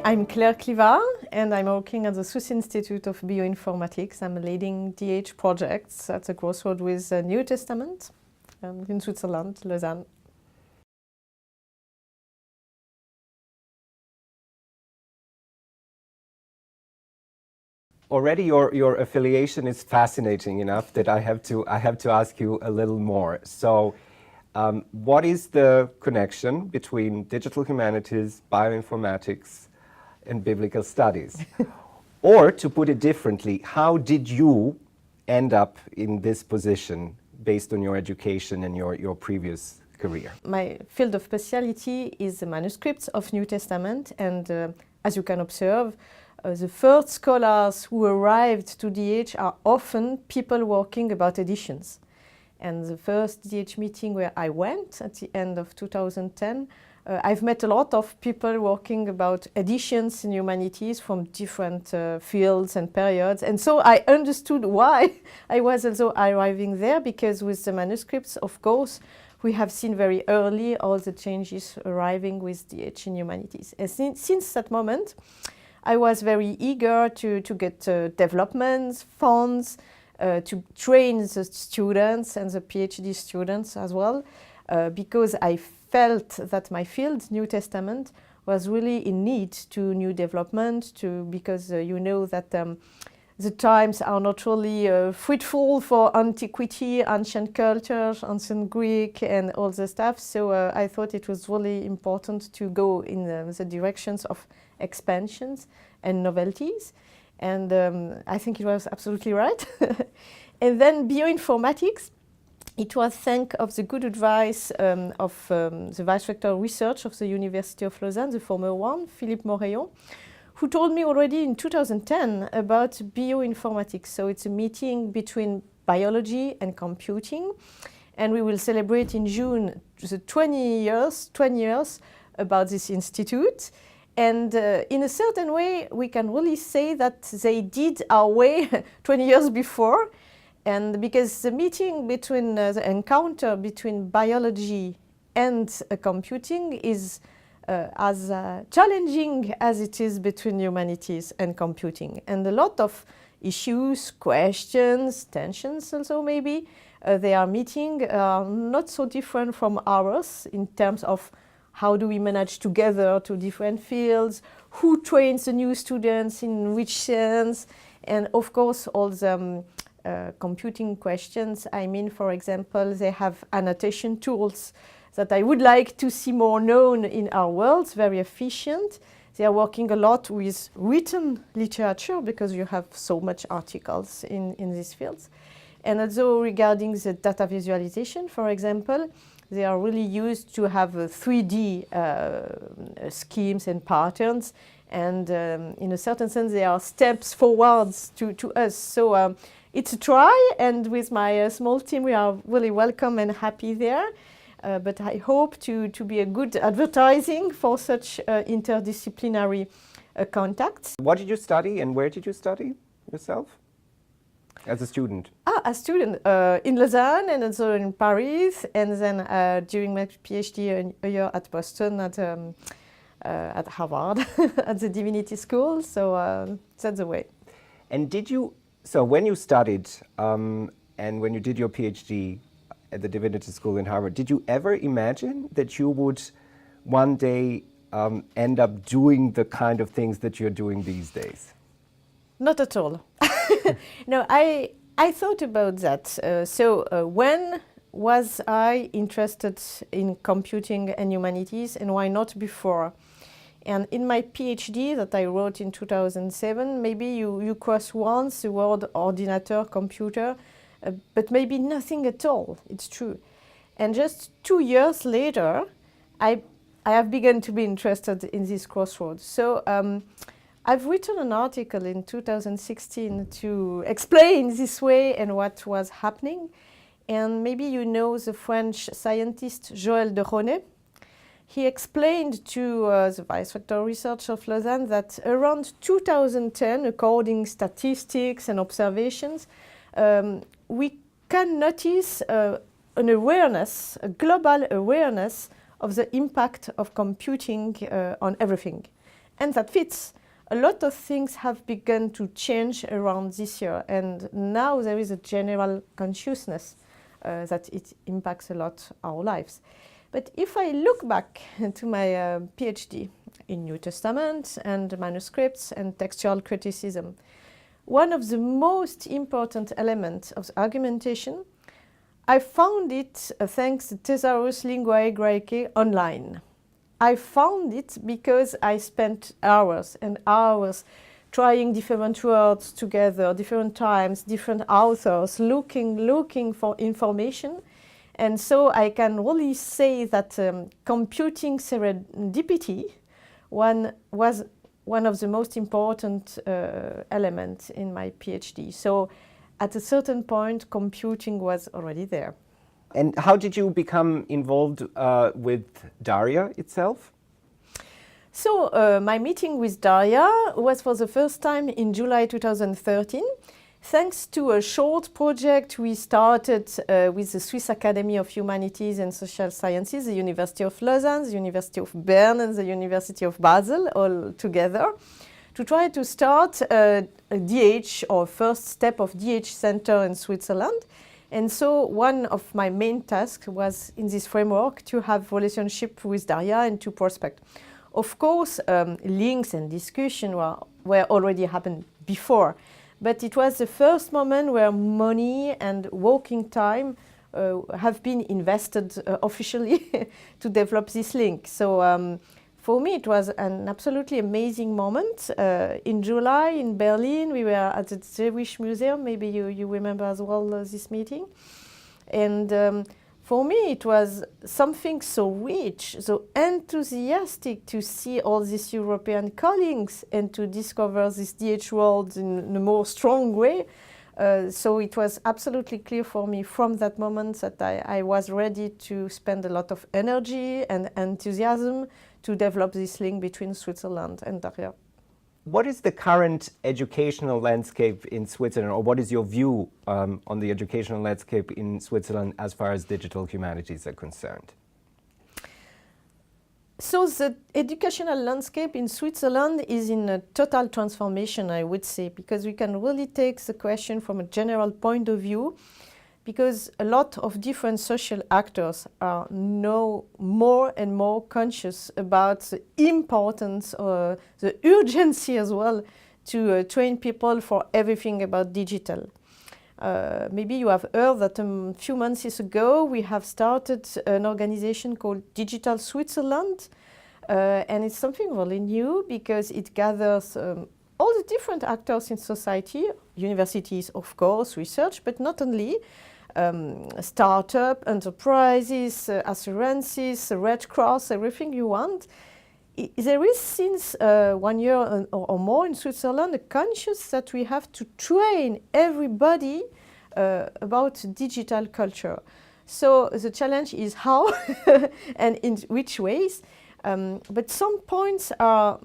I'm Claire Clivaz and I'm working at the Swiss Institute of Bioinformatics. I'm leading DH projects at the crossroad with the New Testament in Switzerland, Lausanne. Already your affiliation is fascinating enough that I have to ask you a little more. So what is the connection between digital humanities, bioinformatics and biblical studies? Or to put it differently, how did you end up in this position based on your education and your previous career? My field of specialty is the manuscripts of New Testament, and as you can observe, the first scholars who arrived to DH are often people working about editions. And the first DH meeting where I went at the end of 2010, I've met a lot of people working about editions in humanities from different fields and periods. And so I understood why I was also arriving there, because with the manuscripts, of course, we have seen very early all the changes arriving with DH in humanities. And since that moment, I was very eager to get development funds, to train the students and the PhD students as well, because I felt that my field, New Testament, was really in need to new development, because you know that the times are not really fruitful for antiquity, ancient cultures, ancient Greek and all the stuff. So I thought it was really important to go in the directions of expansions and novelties. And I think it was absolutely right. And then bioinformatics, it was thanks of the good advice of the Vice Rector of Research of the University of Lausanne, the former one, Philippe Moreillon, who told me already in 2010 about bioinformatics. So it's a meeting between biology and computing. And we will celebrate in June the 20 years about this institute. And in a certain way, we can really say that they did our way 20 years before. And because the meeting between, the encounter between biology and computing is as challenging as it is between humanities and computing. And a lot of issues, questions, tensions also maybe, they are meeting not so different from ours in terms of how do we manage together two different fields, who trains the new students in which sense, and of course all the computing questions. I mean, for example, they have annotation tools that I would like to see more known in our world, very efficient. They are working a lot with written literature because you have so much articles in these fields. And also regarding the data visualization, for example, they are really used to have 3D schemes and patterns. And in a certain sense, they are steps forwards to us. So it's a try, and with my small team, we are really welcome and happy there. But I hope to be a good advertising for such interdisciplinary contacts. What did you study and where did you study yourself as a student? A student in Lausanne and also in Paris, and then during my PhD a year at Boston at Harvard at the Divinity School. So that's the way. And did you, so when you studied and when you did your PhD at the Divinity School in Harvard, did you ever imagine that you would one day end up doing the kind of things that you're doing these days? Not at all. No, I thought about that. When was I interested in computing and humanities, and why not before? And in my PhD that I wrote in 2007, maybe you cross once the word ordinateur, computer, but maybe nothing at all, it's true. And just 2 years later, I have begun to be interested in this crossroads. So I've written an article in 2016 to explain this way and what was happening. And maybe you know the French scientist Joël de Ronet. He explained to the Vice Rector of Research of Lausanne that around 2010, according to statistics and observations, we can notice an awareness, a global awareness of the impact of computing on everything. and that fits. A lot of things have begun to change around this year, and now there is a general consciousness that it impacts a lot our lives. But if I look back to my PhD in New Testament and manuscripts and textual criticism, one of the most important elements of the argumentation, I found it thanks to Thesaurus Linguae Graecae online. I found it because I spent hours and hours trying different words together, different times, different authors, looking for information. And so I can really say that computing serendipity was one of the most important elements in my PhD. So at a certain point, computing was already there. And how did you become involved with DARIAH itself? So my meeting with DARIAH was for the first time in July 2013, thanks to a short project we started with the Swiss Academy of Humanities and Social Sciences, the University of Lausanne, the University of Bern and the University of Basel all together, to try to start a DH, or first step of DH center in Switzerland. And so one of my main tasks was in this framework to have relationship with DARIAH and to prospect. Of course, links and discussion were already happened before, but it was the first moment where money and working time have been invested officially to develop this link. So for me, it was an absolutely amazing moment. In July in Berlin, we were at the Jewish Museum. Maybe you remember as well this meeting. And for me, it was something so rich, so enthusiastic to see all these European colleagues and to discover this DH world in a more strong way. So it was absolutely clear for me from that moment that I was ready to spend a lot of energy and enthusiasm to develop this link between Switzerland and DARIAH. What is the current educational landscape in Switzerland, or what is your view on the educational landscape in Switzerland as far as digital humanities are concerned? So the educational landscape in Switzerland is in a total transformation, I would say, because we can really take the question from a general point of view, because a lot of different social actors are now more and more conscious about the importance or the urgency as well to train people for everything about digital. Maybe you have heard that a few months ago we have started an organization called Digital Switzerland, and it's something really new because it gathers all the different actors in society, universities of course, research, but not only, startup, enterprises, assurances, Red Cross, everything you want. There is since 1 year or more in Switzerland a conscious that we have to train everybody about digital culture. So the challenge is how and in which ways, but some points are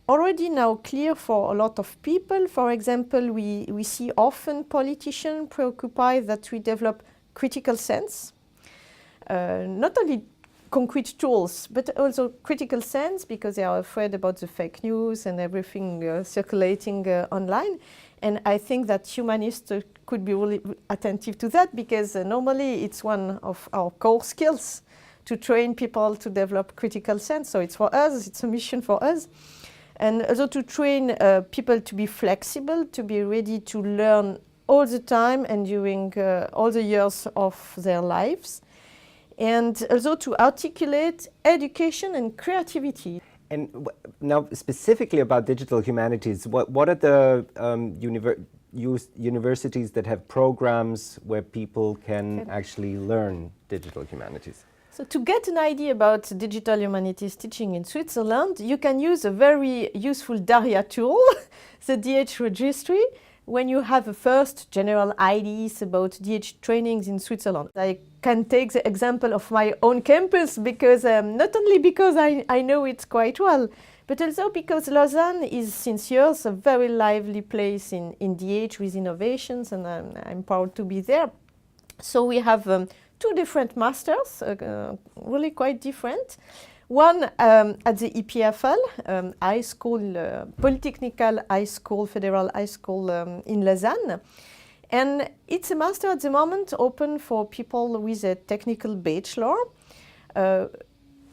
already now clear for a lot of people. For example, we see often politicians preoccupied that we develop critical sense, not only concrete tools, but also critical sense because they are afraid about the fake news and everything circulating online. And I think that humanists could be really attentive to that because normally it's one of our core skills to train people to develop critical sense. So it's for us, it's a mission for us. And also to train people to be flexible, to be ready to learn all the time and during all the years of their lives. And also to articulate education and creativity. And now specifically about digital humanities, what are the universities that have programs where people can actually learn digital humanities? So to get an idea about digital humanities teaching in Switzerland, you can use a very useful DARIAH tool, the DH registry, when you have a first general ideas about DH trainings in Switzerland. I can take the example of my own campus because not only because I know it quite well, but also because Lausanne is since years a very lively place in DH with innovations, and I'm proud to be there. So we have two different masters, really quite different. One at the EPFL, high school, Polytechnical High School, Federal High School in Lausanne. And it's a master at the moment open for people with a technical bachelor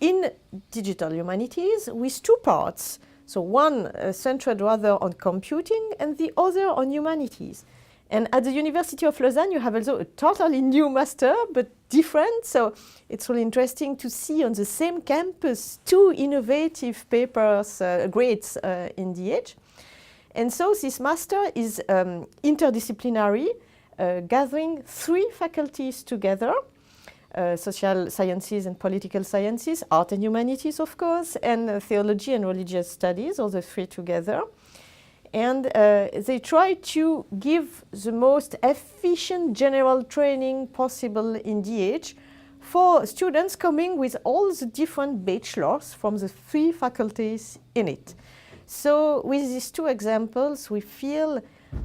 in digital humanities with two parts. So one centered rather on computing and the other on humanities. And at the University of Lausanne, you have also a totally new master, but different. So it's really interesting to see on the same campus two innovative papers, grades in DH. And so this master is interdisciplinary, gathering three faculties together, social sciences and political sciences, art and humanities, of course, and theology and religious studies, all the three together. And they try to give the most efficient general training possible in DH for students coming with all the different bachelors from the three faculties in it. So with these two examples, we feel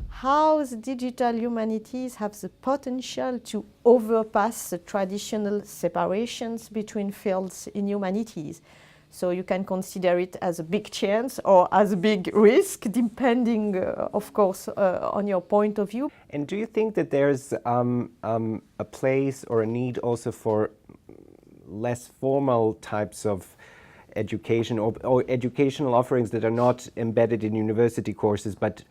how the digital humanities have the potential to overpass the traditional separations between fields in humanities. So you can consider it as a big chance or as a big risk, depending, of course, on your point of view. And do you think that there's a place or a need also for less formal types of education or educational offerings that are not embedded in university courses, but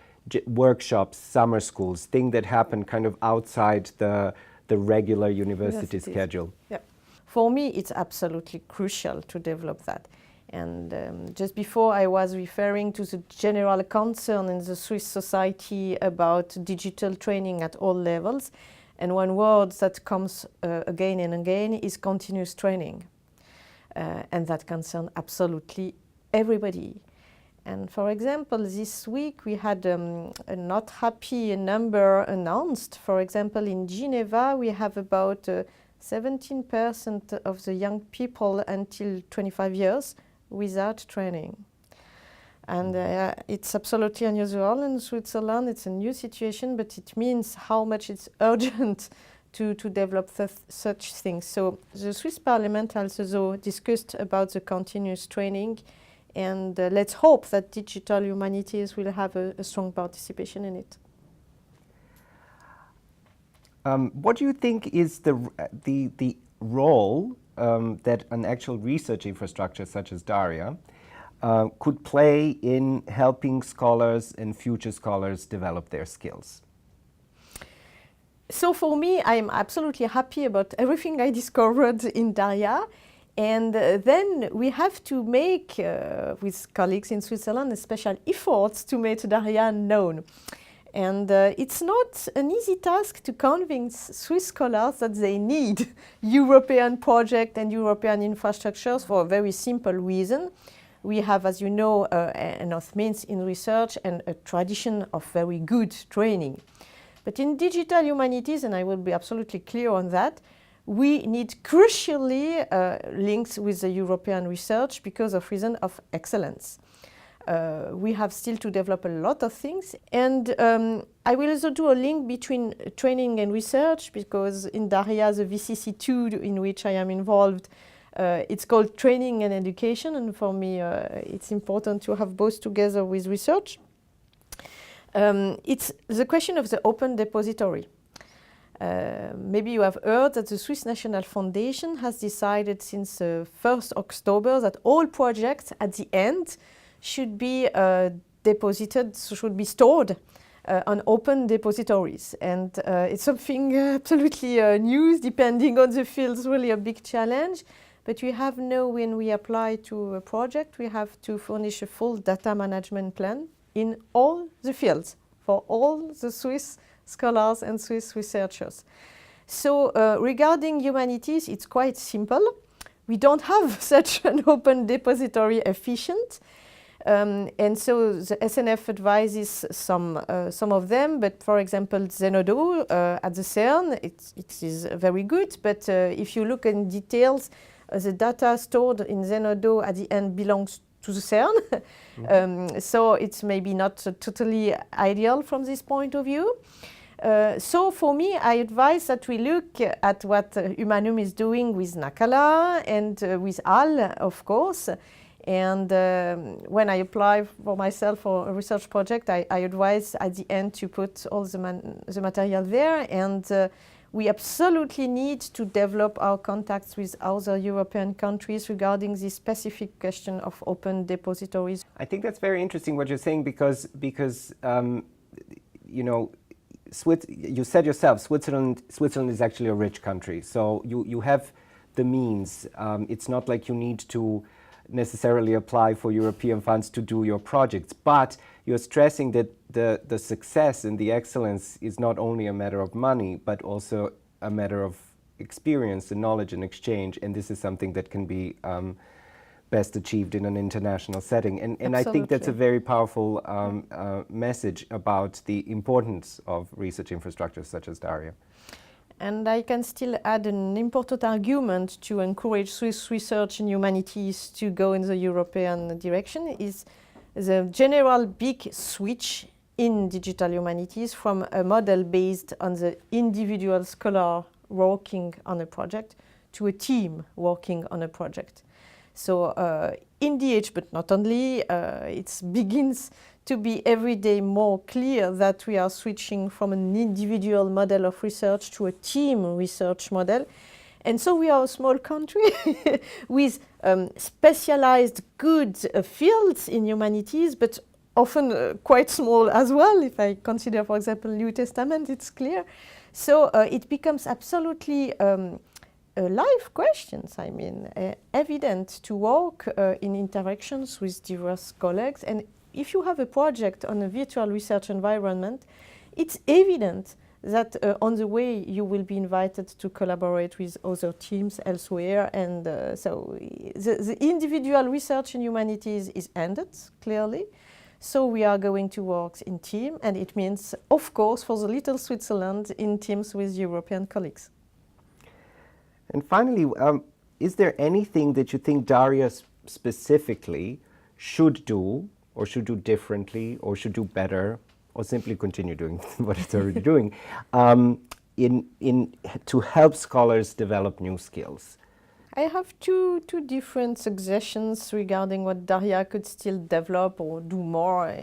workshops, summer schools, things that happen kind of outside the regular university schedule? Yeah. For me, it's absolutely crucial to develop that. And just before, I was referring to the general concern in the Swiss society about digital training at all levels. And one word that comes again and again is continuous training. And that concerns absolutely everybody. And for example, this week we had a not happy number announced. For example, in Geneva, we have about 17% of the young people until 25 years without training. And it's absolutely unusual in Switzerland. It's a new situation, but it means how much it's urgent to develop such things. So the Swiss Parliament also discussed about the continuous training, and let's hope that digital humanities will have a strong participation in it. What do you think is the role that an actual research infrastructure such as DARIAH could play in helping scholars and future scholars develop their skills? So for me, I'm absolutely happy about everything I discovered in DARIAH. And then we have to make, with colleagues in Switzerland, a special efforts to make DARIAH known. And it's not an easy task to convince Swiss scholars that they need European projects and European infrastructures for a very simple reason. We have, as you know, enough means in research and a tradition of very good training. But in digital humanities, and I will be absolutely clear on that, we need crucially links with the European research because of reason of excellence. We have still to develop a lot of things, and I will also do a link between training and research, because in DARIAH, the VCC2 in which I am involved, it's called training and education, and for me it's important to have both together with research. It's the question of the open depository. Maybe you have heard that the Swiss National Foundation has decided since 1st October that all projects at the end should be deposited, should be stored on open depositories. And it's something absolutely new, depending on the fields, really a big challenge. But we have now, when we apply to a project, we have to furnish a full data management plan in all the fields for all the Swiss scholars and Swiss researchers. So regarding humanities, it's quite simple. We don't have such an open depository efficient. And so the SNF advises some of them, but for example, Zenodo at the CERN, it is very good, but if you look in details, the data stored in Zenodo at the end belongs to the CERN, so it's maybe not totally ideal from this point of view. So for me, I advise that we look at what Humanum is doing with Nakala and with AL, of course. And when I apply for myself for a research project, I advise at the end to put all the material there. And we absolutely need to develop our contacts with other European countries regarding this specific question of open depositories. I think that's very interesting what you're saying because you know, you said yourself, Switzerland is actually a rich country. So you have the means. It's not like you need to necessarily apply for European funds to do your projects, but you're stressing that the success and the excellence is not only a matter of money, but also a matter of experience and knowledge and exchange, and this is something that can be best achieved in an international setting. And I think that's a very powerful message about the importance of research infrastructures such as DARIAH. And I can still add an important argument to encourage Swiss research in humanities to go in the European direction is the general big switch in digital humanities from a model based on the individual scholar working on a project to a team working on a project. So in DH, but not only, it begins to be every day more clear that we are switching from an individual model of research to a team research model. And so we are a small country with specialized good fields in humanities, but often quite small as well. If I consider, for example, New Testament, it's clear. So it becomes absolutely life questions, I mean, evident to work in interactions with diverse colleagues. And if you have a project on a virtual research environment, it's evident that on the way you will be invited to collaborate with other teams elsewhere. And so the individual research in humanities is ended, clearly. So we are going to work in team, and it means, of course, for the little Switzerland, in teams with European colleagues. And finally, is there anything that you think DARIAH specifically should do, or should do differently, or should do better, or simply continue doing what it's already doing, to help scholars develop new skills? I have two different suggestions regarding what DARIAH could still develop or do more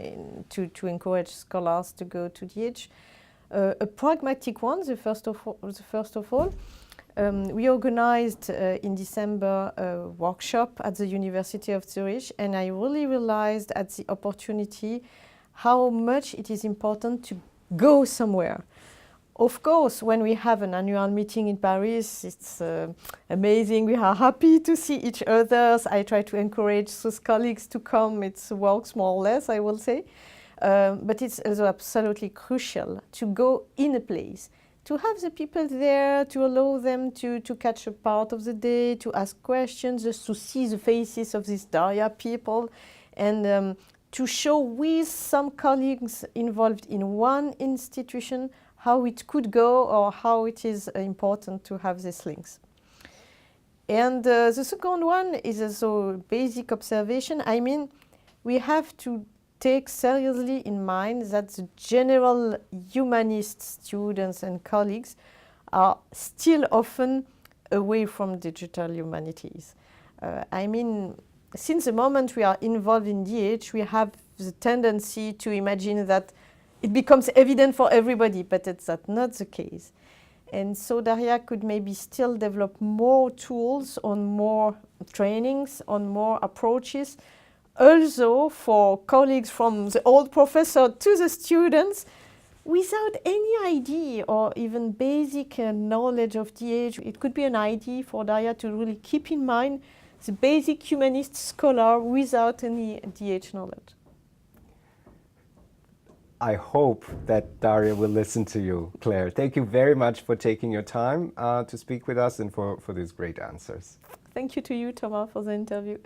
to encourage scholars to go to DH. A pragmatic one, the first of all, we organized in December a workshop at the University of Zurich, and I really realized at the opportunity how much it is important to go somewhere. Of course, when we have an annual meeting in Paris, it's amazing. We are happy to see each other. I try to encourage Swiss colleagues to come. It works more or less, I will say. But it's also absolutely crucial to go in a place, to have the people there, to allow them to catch a part of the day, to ask questions, just to see the faces of these DARIAH people, and to show with some colleagues involved in one institution how it could go or how it is important to have these links. And the second one is also basic observation. I mean, we have to take seriously in mind that the general humanist students and colleagues are still often away from digital humanities. I mean, since the moment we are involved in DH, we have the tendency to imagine that it becomes evident for everybody, but it's not the case. And so DARIAH could maybe still develop more tools, on more trainings, on more approaches, also for colleagues from the old professor to the students, without any idea or even basic knowledge of DH. It could be an idea for DARIAH to really keep in mind the basic humanist scholar without any DH knowledge. I hope that DARIAH will listen to you, Claire. Thank you very much for taking your time to speak with us and for these great answers. Thank you to you, Toma, for the interview.